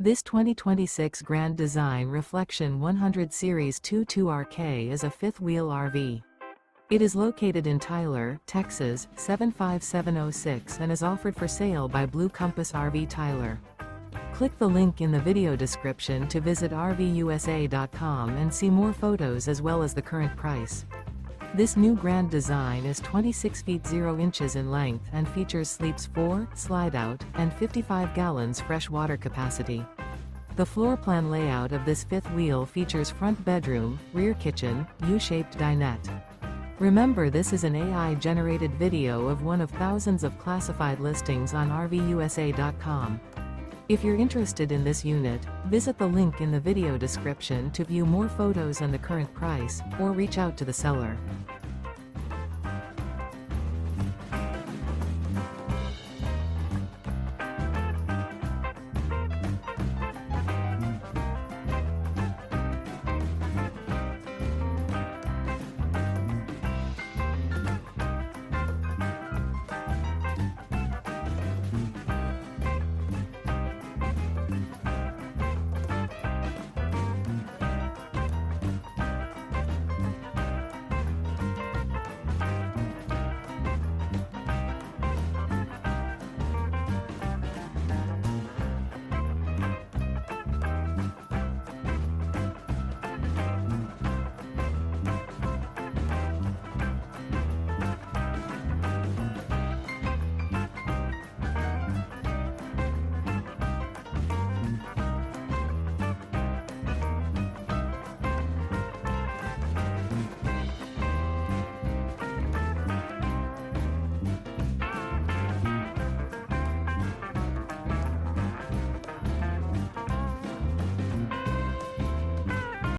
This 2026 Grand Design Reflection 100 Series 22RK is a fifth-wheel RV. It is located in Tyler, Texas, 75706 and is offered for sale by Blue Compass RV Tyler. Click the link in the video description to visit RVUSA.com and see more photos as well as the current price. This new Grand Design is 26 feet 0 inches in length and features sleeps 4, slide-out, and 55 gallons fresh water capacity. The floor plan layout of this fifth wheel features front bedroom, rear kitchen, U-shaped dinette. Remember, this is an AI-generated video of one of thousands of classified listings on RVUSA.com. If you're interested in this unit, visit the link in the video description to view more photos and the current price, or reach out to the seller.